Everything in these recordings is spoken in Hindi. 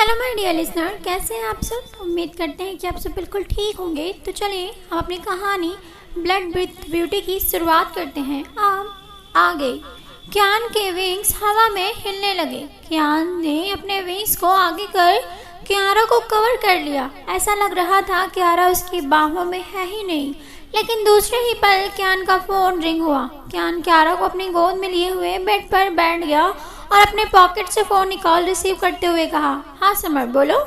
हेलो माय डियर लिसनर, कैसे हैं आप सब। उम्मीद करते हैं कि आप सब बिल्कुल ठीक होंगे। तो चलिए हम अपनी कहानी ब्लड ब्यूटी की शुरुआत करते हैं। अब आगे क्यान के विंग्स हवा में हिलने लगे। क्यान ने अपने विंग्स को आगे कर कियारा को कवर कर लिया। ऐसा लग रहा था कियारा उसकी बाहों में है ही नहीं। लेकिन दूसरे ही पल क्यान का फोन रिंग हुआ। क्यान कियारा को अपनी गोद में लिए हुए बेड पर बैठ गया और अपने पॉकेट से फोन निकाल रिसीव करते हुए कहा, हाँ समर बोलो।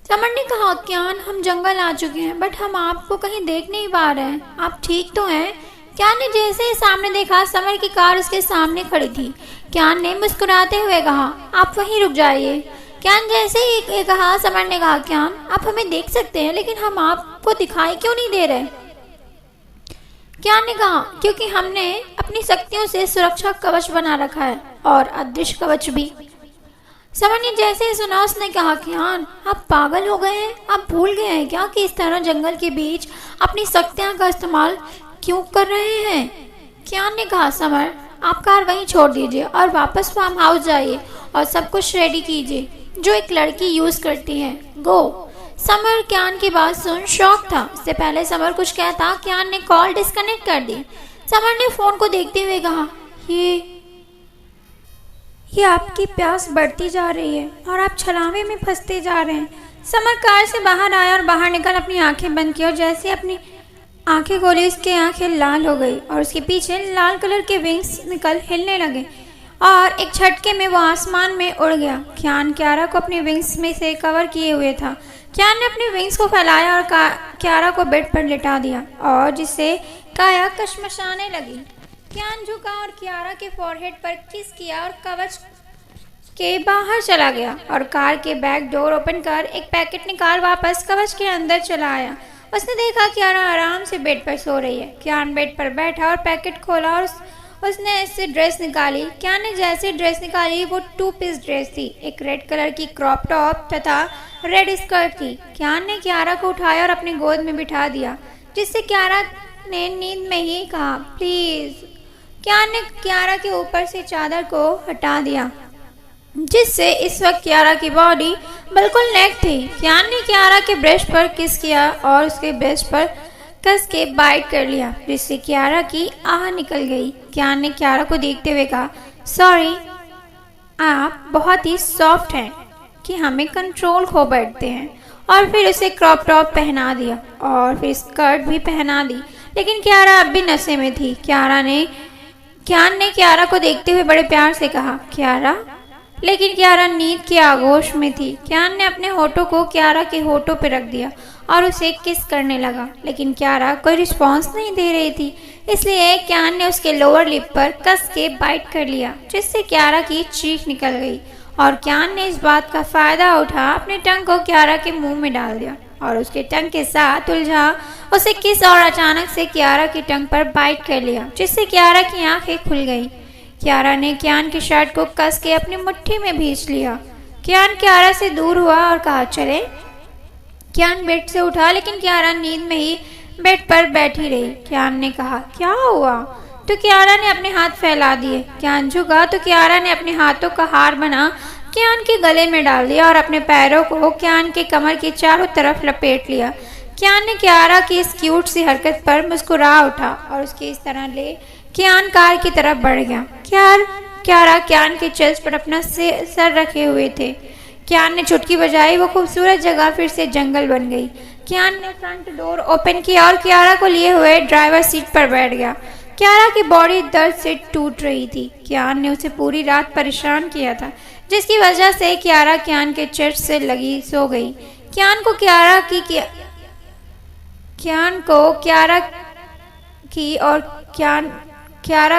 समर ने कहा, क्यान हम जंगल आ चुके हैं बट हम आपको कहीं देख नहीं पा रहे हैं, आप ठीक तो हैं। क्यान ने जैसे ही सामने देखा समर की कार उसके सामने खड़ी थी। क्यान ने मुस्कुराते हुए कहा, आप वहीं रुक जाइए। क्यान जैसे ही कहा समर ने कहा, क्यान आप हमें देख सकते हैं लेकिन हम आपको दिखाई क्यों नहीं दे रहे। क्यान ने कहा, क्योंकि हमने अपनी शक्तियों से सुरक्षा कवच बना रखा है और अदृश्य कवच भी। समर ने जैसे ही सुना उसने कहा, क्यान आप पागल हो गए हैं, आप भूल गए हैं क्या कि इस तरह जंगल के बीच अपनी शक्तियां का इस्तेमाल क्यों कर रहे हैं। क्यान ने कहा, समर आप कार वहीं छोड़ दीजिए और वापस फार्म हाउस जाइए और सब कुछ रेडी कीजिए जो एक लड़की यूज करती है। गो। समर क्यान की बात सुन शॉक था। इससे पहले समर कुछ कहता क्यान ने कॉल डिस्कनेक्ट कर दी। समर ने फोन को देखते हुए कहा, ये आपकी प्यास बढ़ती जा रही है और आप छलावे में फंसते जा रहे हैं। समर कार से बाहर आया और बाहर निकल अपनी आंखें बंद की और जैसे अपनी आंखें खोली उसकी आंखें लाल हो गई और उसके पीछे लाल कलर के विंग्स निकल हिलने लगे और एक झटके में वो आसमान में उड़ गया। क्यान कियारा को अपने विंग्स में से कवर किए हुए था। क्यान ने अपने विंग्स को फैलाया और कियारा को बेड पर लिटा दिया और जिससे काया कशमशाने लगी। क्यान झुका और कियारा के फॉरहेड पर किस किया और कवच के बाहर चला गया और कार के बैक डोर ओपन कर एक पैकेट निकाल वापस कवच के अंदर चला आया। उसने देखा कियारा आराम से बेड पर सो रही है। क्यान बेड पर बैठा और पैकेट खोला और उसने इससे ड्रेस निकाली। क्यान ने जैसे ड्रेस निकाली वो 2 पीस ड्रेस थी। एक रेड कलर की क्रॉप टॉप तथा रेड स्कर्ट थी। क्यान ने कियारा को उठाया और अपनी गोद में बिठा दिया जिससे कियारा ने नींद में ही कहा, प्लीज। क्यान ने कियारा के ऊपर से चादर को हटा दिया जिससे इस वक्त कियारा की बॉडी बिल्कुल नेक थी। क्यान ने कियारा के ब्रेस्ट पर किस किया और उसके ब्रेस्ट पर कस के बाइट कर लिया जिससे कियारा की आह निकल गई। क्यान ने कियारा को देखते हुए कहा, सॉरी आप बहुत ही सॉफ्ट हैं कि हमें कंट्रोल खो बैठते हैं। और फिर उसे क्रॉप टॉप पहना दिया और फिर स्कर्ट भी पहना दी। लेकिन कियारा अब भी नशे में थी। क्यान ने कियारा को देखते हुए बड़े प्यार से कहा, कियारा। लेकिन कियारा नींद के आगोश में थी। क्यान ने अपने होठों को कियारा के होठों पर रख दिया और उसे किस करने लगा लेकिन कियारा कोई रिस्पॉन्स नहीं दे रही थी। इसलिए क्यान ने उसके लोअर लिप पर कस के बाइट कर लिया जिससे कियारा की चीख निकल गई और क्यान ने इस बात का फायदा उठा अपने टंग को कियारा के मुंह में डाल दिया और उसके टंग के साथ उलझा उसे किस और अचानक से कियारा की टंग पर बाइट कर लिया जिससे कियारा की आंखें खुल गई। कियारा ने क्यान की शर्ट को कस के अपनी मुट्ठी में भींच लिया। क्यान कियारा से दूर हुआ और कहा, चले। क्यान बेड से उठा लेकिन कियारा नींद में ही बेड पर बैठी रही। क्यान ने कहा, क्या हुआ। तो कियारा ने अपने हाथ फैला दिए। क्यान झुका तो कियारा ने अपने हाथों का हार बना क्यान के गले में डाल दिया और अपने पैरों को क्यान के कमर के चारों तरफ लपेट लिया। क्यान ने कियारा की इस क्यूट सी हरकत पर मुस्कुरा उठा और उसकी इस तरह ले क्यान कार की तरफ बढ़ गया। कियारा क्यान के चेस्ट पर अपना सर रखे हुए थे। क्यान ने चुटकी बजाई, वो खूबसूरत जगह फिर से जंगल बन गई। क्यान ने फ्रंट डोर ओपन किया और कियारा को लिए हुए ड्राइवर सीट पर बैठ गया। कियारा की बॉडी दर्द से टूट रही थी। क्यान ने उसे पूरी रात परेशान किया था जिसकी वजह से कियारा क्यान के चेस्ट से लगी सो गई। क्यान को कियारा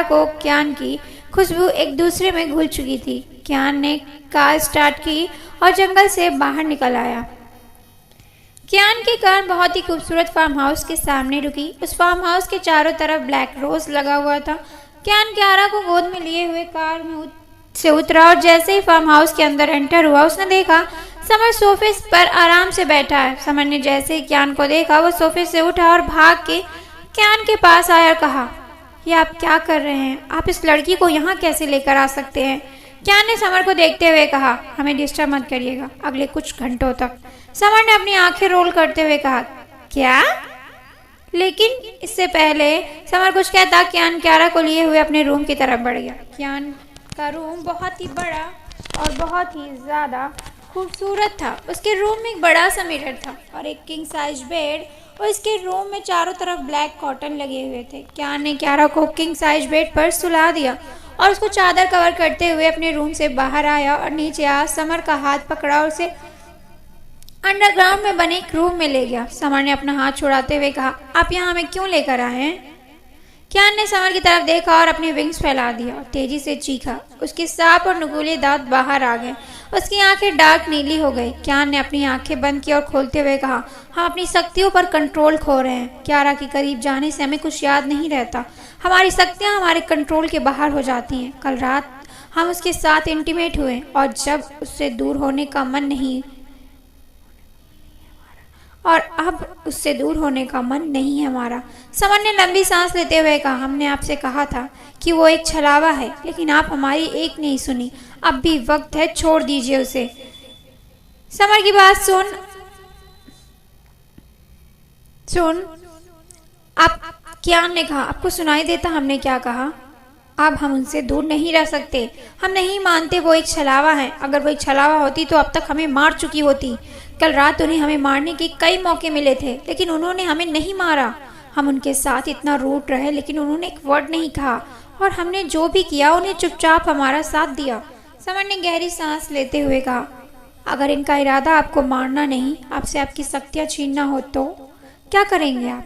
को क्यान की खुशबू एक दूसरे में घुल चुकी थी। क्यान ने कार स्टार्ट की और जंगल से बाहर निकल आया। क्यान की कार बहुत ही खूबसूरत फार्म हाउस के सामने रुकी। उस फार्म हाउस के चारों तरफ ब्लैक रोज लगा हुआ था। क्यान कियारा को गोद में लिए हुए कार में से उतरा और जैसे ही फार्म हाउस के अंदर एंटर हुआ उसने देखा समर सोफे पर आराम से बैठा है। समर ने जैसे ही क्यान को देखा वो सोफे से उठा और भाग के क्यान के पास आया और कहा, ये आप क्या कर रहे हैं, आप इस लड़की को यहाँ कैसे लेकर आ सकते हैं। कियान ने समर को देखते हुए कहा, हमें डिस्टर्ब मत करिएगा अगले कुछ घंटों तक। समर ने अपनी आंखें रोल करते हुए कहा, क्या? लेकिन इससे पहले समर कुछ कहता, कियान कियारा को लिए हुए अपने रूम की तरफ बढ़ गया। कियान का रूम बहुत ही बड़ा और बहुत ही ज़्यादा खूबसूरत था। उसके रूम में एक बड़ा सा मिरर था और एक किंग साइज बेड, और इसके रूम में चारों तरफ ब्लैक कॉटन लगे हुए थे। कियान ने कियारा को किंग साइज बेड पर सुला दिया और उसको चादर कवर करते हुए अपने रूम से बाहर आया और नीचे आ समर का हाथ पकड़ा और उसे अंडरग्राउंड में बने एक रूम में ले गया। समर ने अपना हाथ छुड़ाते हुए कहा, आप यहाँ हमें क्यों लेकर आए हैं? कियान ने समर की तरफ देखा और अपने विंग्स फैला दिया और तेजी से चीखा। उसके सांप और नुकीले दांत बाहर आ गए। उसकी आंखें डार्क नीली हो गई। कियान ने अपनी आंखें बंद की और खोलते हुए कहा, हम अपनी शक्तियों पर कंट्रोल खो रहे हैं। कियारा के करीब जाने से हमें कुछ याद नहीं रहता। हमारी शक्तियाँ हमारे कंट्रोल के बाहर हो जाती हैं। कल रात हम उसके साथ इंटीमेट हुए और जब उससे दूर होने का मन नहीं और अब उससे दूर होने का मन नहीं है हमारा। समर ने लंबी सांस लेते हुए कहा, हमने आपसे कहा था कि वो एक छलावा है, लेकिन आप हमारी एक नहीं सुनी। अब भी वक्त है, छोड़ दीजिए उसे। समर की बात सुन आप, कियान ने कहा, आपको सुनाई देता हमने क्या कहा? अब हम उनसे दूर नहीं रह सकते। हम नहीं मानते वो एक छलावा है। अगर वो एक छलावा होती तो अब तक हमें मार चुकी होती। कल रात उन्हें हमें मारने के कई मौके मिले थे, लेकिन उन्होंने हमें नहीं मारा। हम उनके साथ इतना रूठ रहे, लेकिन उन्होंने एक वर्ड नहीं कहा और हमने जो भी किया उन्हें चुपचाप हमारा साथ दिया। समर ने गहरी सांस लेते हुए कहा, अगर इनका इरादा आपको मारना नहीं, आपसे आपकी शक्तियाँ छीनना हो तो क्या करेंगे आप?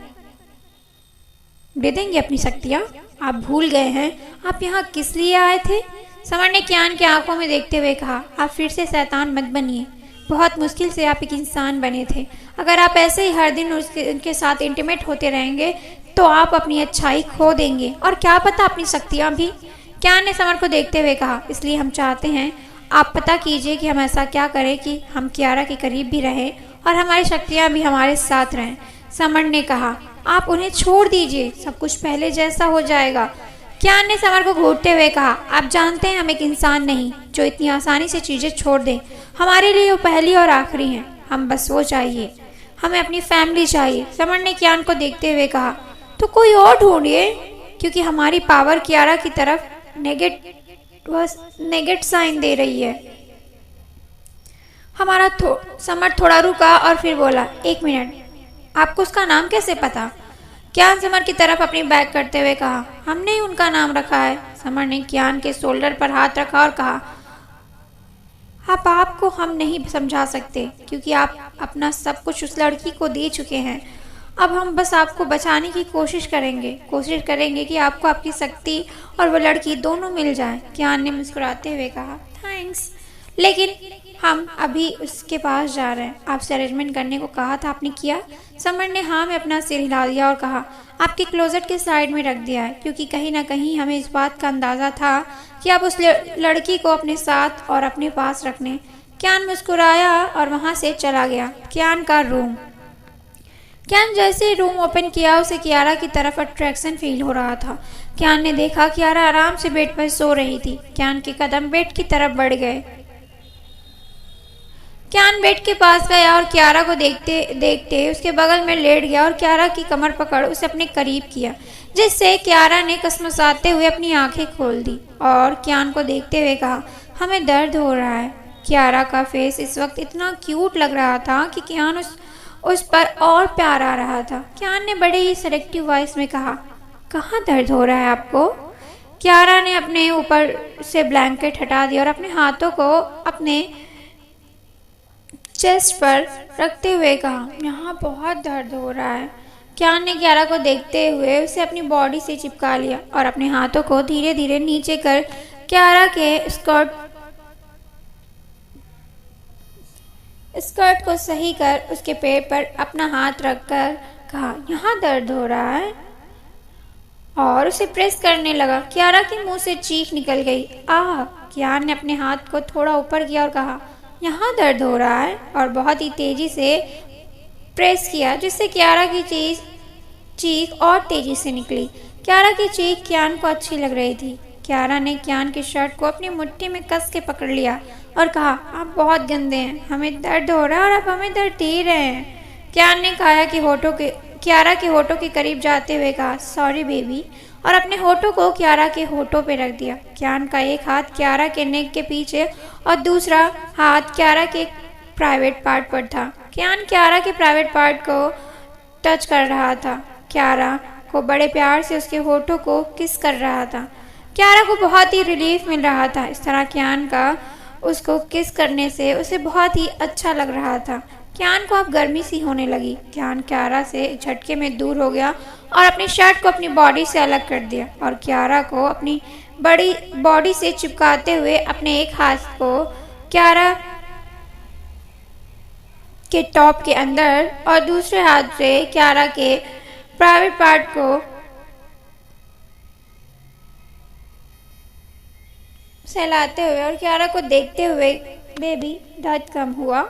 दे देंगे अपनी शक्तियाँ? आप भूल गए हैं आप यहाँ किस लिए आए थे? समर ने कियान की आंखों में देखते हुए कहा, आप फिर से शैतान मत बनिए। बहुत मुश्किल से आप एक इंसान बने थे। अगर आप ऐसे ही हर दिन उनके साथ इंटीमेट होते रहेंगे तो आप अपनी अच्छाई खो देंगे और क्या पता अपनी शक्तियाँ भी। कियान ने समर को देखते हुए कहा, इसलिए हम चाहते हैं आप पता कीजिए कि हम ऐसा क्या करें कि हम कियारा के करीब भी रहें और हमारी शक्तियाँ भी हमारे साथ रहें। समर ने कहा, आप उन्हें छोड़ दीजिए, सब कुछ पहले जैसा हो जाएगा। कियान ने समर को घूरते हुए कहा, आप जानते हैं हम एक इंसान नहीं जो इतनी आसानी से चीज़ें छोड़ दे। हमारे लिए वो पहली और आखिरी हैं। हम बस वो चाहिए, हमें अपनी फैमिली चाहिए। समर ने कियान को देखते हुए कहा, तो कोई और ढूंढिए, क्योंकि हमारी पावर कियारा की तरफ नेगेट साइन दे रही है। समर थोड़ा रुका और फिर बोला, एक मिनट, आपको उसका नाम कैसे पता? कियान समर की तरफ अपनी बैग करते हुए कहा, हमने ही उनका नाम रखा है। समर ने कियान के शोल्डर पर हाथ रखा और कहा, आपको हम नहीं समझा सकते क्योंकि आप अपना सब कुछ उस लड़की को दे चुके हैं। अब हम बस आपको बचाने की कोशिश करेंगे कि आपको आपकी शक्ति और वो लड़की दोनों मिल जाए। कियान ने मुस्कुराते हुए कहा, थैंक्स, लेकिन हम अभी उसके पास जा रहे हैं। आपसे अरेंजमेंट करने को कहा था, आपने किया? समर ने हाँ में अपना सिर हिला दिया और कहा, आपके क्लोजेट के साइड में रख दिया है, क्योंकि कहीं ना कहीं हमें इस बात का अंदाज़ा था कि आप उस लड़की को अपने साथ और अपने पास रखने। कियान मुस्कुराया और वहाँ से चला गया। कियान का रूम। कियान जैसे रूम ओपन किया, उसे कियारा की तरफ अट्रैक्शन फील हो रहा था। कियान ने देखा कियारा आराम से बेड पर सो रही थी। कियान के कदम बेड की तरफ बढ़ गए। कियान बेड के पास गया और कियारा को देखते देखते उसके बगल में लेट गया और कियारा की कमर पकड़ उसे अपने करीब किया, जिससे कियारा ने कसमसाते हुए अपनी आंखें खोल दी और कियान को देखते हुए कहा, हमें दर्द हो रहा है। कियारा का फेस इस वक्त इतना क्यूट लग रहा था कि कियान उस पर और प्यार आ रहा था। कियान ने बड़े ही सेलेक्टिव वॉइस में कहा, कहाँ दर्द हो रहा है आपको? कियारा ने अपने ऊपर से ब्लैंकेट हटा दिया और अपने हाथों को अपने चेस्ट पर रखते हुए कहा, यहाँ बहुत दर्द हो रहा है। कियान ने कियारा को देखते हुए उसे अपनी बॉडी से चिपका लिया और अपने हाथों को धीरे धीरे नीचे कर कियारा के स्कर्ट को सही कर उसके पैर पर अपना हाथ रखकर कहा, यहाँ दर्द हो रहा है, और उसे प्रेस करने लगा। कियारा के मुंह से चीख निकल गई, आह! कियान ने अपने हाथ को थोड़ा ऊपर किया और कहा, यहाँ दर्द हो रहा है, और बहुत ही तेजी से प्रेस किया, जिससे कियारा की चीख और तेजी से निकली। कियारा की चीख कियान को अच्छी लग रही थी। कियारा ने कियान की शर्ट को अपनी मुट्ठी में कस के पकड़ लिया और कहा, आप बहुत गंदे हैं, हमें दर्द हो रहा है और आप हमें दर्द दे रहे हैं। कियान ने कियारा के होठों के करीब जाते हुए कहा, सॉरी बेबी, और अपने होठों को कियारा के होठों पे रख दिया। कियान का एक हाथ कियारा के नेक के पीछे और दूसरा हाथ कियारा के प्राइवेट पार्ट पर था। कियान कियारा के प्राइवेट पार्ट को टच कर रहा था। कियारा को बड़े प्यार से उसके होठों को किस कर रहा था। कियारा को बहुत ही रिलीफ मिल रहा था। इस तरह कियान का उसको किस करने से उसे बहुत ही अच्छा लग रहा था। कियान को अब गर्मी सी होने लगी। कियान कियारा से एक झटके में दूर हो गया और अपनी शर्ट को अपनी बॉडी से अलग कर दिया और कियारा को अपनी बड़ी बॉडी से चिपकाते हुए अपने एक हाथ को कियारा के टॉप के अंदर और दूसरे हाथ से कियारा के प्राइवेट पार्ट को सहलाते हुए और कियारा को देखते हुए, बेबी दर्द कम हुआ?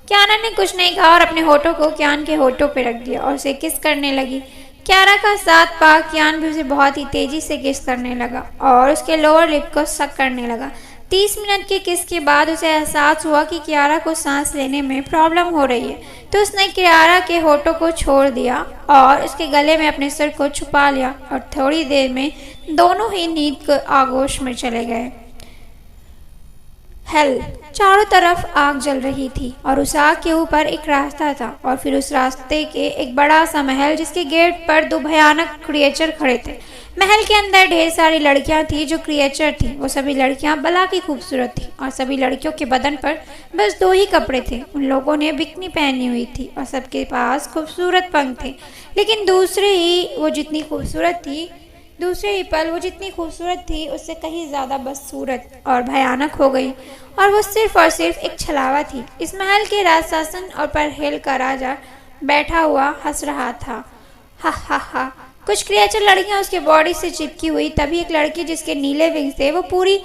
कियारा ने कुछ नहीं कहा और अपने होठों को कियान के होठों पे रख दिया और उसे किस करने लगी। कियारा का साथ पा कियान भी उसे बहुत ही तेजी से किस करने लगा और उसके लोअर लिप को सक करने लगा। 30 मिनट के किस के बाद उसे एहसास हुआ कि कियारा को सांस लेने में प्रॉब्लम हो रही है, तो उसने कियारा के होठों को छोड़ दिया और उसके गले में अपने सिर को छुपा लिया और थोड़ी देर में दोनों ही नींद के आगोश में चले गए। हेल, चारों तरफ आग जल रही थी और उस आग के ऊपर एक रास्ता था और फिर उस रास्ते के एक बड़ा सा महल जिसके गेट पर 2 भयानक क्रिएचर खड़े थे। महल के अंदर ढेर सारी लड़कियां थी जो क्रिएचर थी। वो सभी लड़कियां बला की खूबसूरत थी और सभी लड़कियों के बदन पर बस 2 ही कपड़े थे। उन लोगों ने बिकनी पहनी हुई थी और सबके पास खूबसूरत पंख थे, लेकिन दूसरे ही पल वो जितनी खूबसूरत थी उससे कहीं ज़्यादा बदसूरत और भयानक हो गई और वो सिर्फ और सिर्फ एक छलावा थी। इस महल के राजशासन और पर हेल का राजा बैठा हुआ हंस रहा था। हा हा हा। कुछ क्रिएचर लड़कियां उसके बॉडी से चिपकी हुई। तभी एक लड़की जिसके नीले विंग थे वो पूरी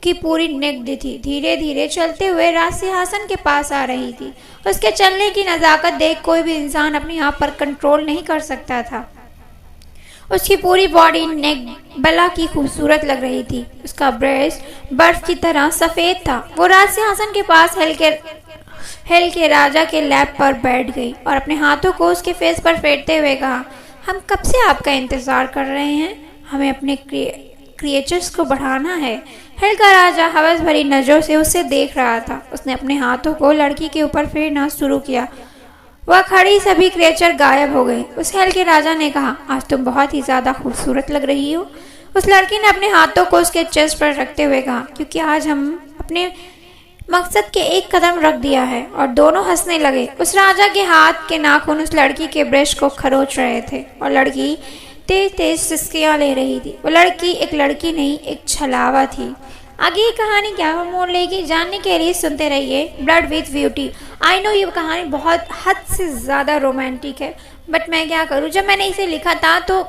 की पूरी नेक्ड थी, धीरे धीरे चलते हुए राज सिंहासन के पास आ रही थी। उसके चलने की नज़ाकत देख कोई भी इंसान अपने आप पर कंट्रोल नहीं कर सकता था। उसकी पूरी बॉडी नेक बला की खूबसूरत लग रही थी। उसका ब्रेस्ट बर्फ की तरह सफ़ेद था। वो राज सिंहासन के पास हेल के राजा के लैप पर बैठ गई और अपने हाथों को उसके फेस पर फेरते हुए कहा, हम कब से आपका इंतज़ार कर रहे हैं, हमें अपने क्रिएचर्स को बढ़ाना है। हेल का राजा हवस भरी नज़रों से उसे देख रहा था। उसने अपने हाथों को लड़की के ऊपर फेरना शुरू किया। वह खड़ी सभी क्रिएचर गायब हो गए। उस हेल के राजा ने कहा, आज तुम बहुत ही ज़्यादा खूबसूरत लग रही हो। उस लड़की ने अपने हाथों को उसके चेस्ट पर रखते हुए कहा, क्योंकि आज हम अपने मकसद के एक कदम रख दिया है। और दोनों हंसने लगे। उस राजा के हाथ के नाखून उस लड़की के ब्रेस्ट को खरोच रहे थे और लड़की तेज तेज सिसकियाँ ले रही थी। वो लड़की एक लड़की नहीं, एक छलावा थी। आगे ये कहानी क्या मोड़ लेगी जानने के लिए सुनते रहिए blood with beauty. I know ये कहानी बहुत हद से ज़्यादा रोमांटिक है, बट मैं क्या करूँ, जब मैंने इसे लिखा था तो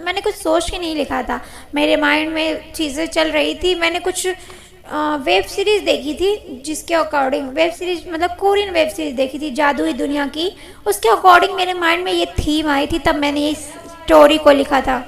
मैंने कुछ सोच के नहीं लिखा था। मेरे माइंड में चीज़ें चल रही थी। मैंने कुछ वेब सीरीज़ देखी थी जिसके अकॉर्डिंग, वेब सीरीज मतलब कोरियन वेब सीरीज़ देखी थी जादुई दुनिया की, उसके अकॉर्डिंग मेरे माइंड में ये थीम आई थी, तब मैंने ये स्टोरी को लिखा था।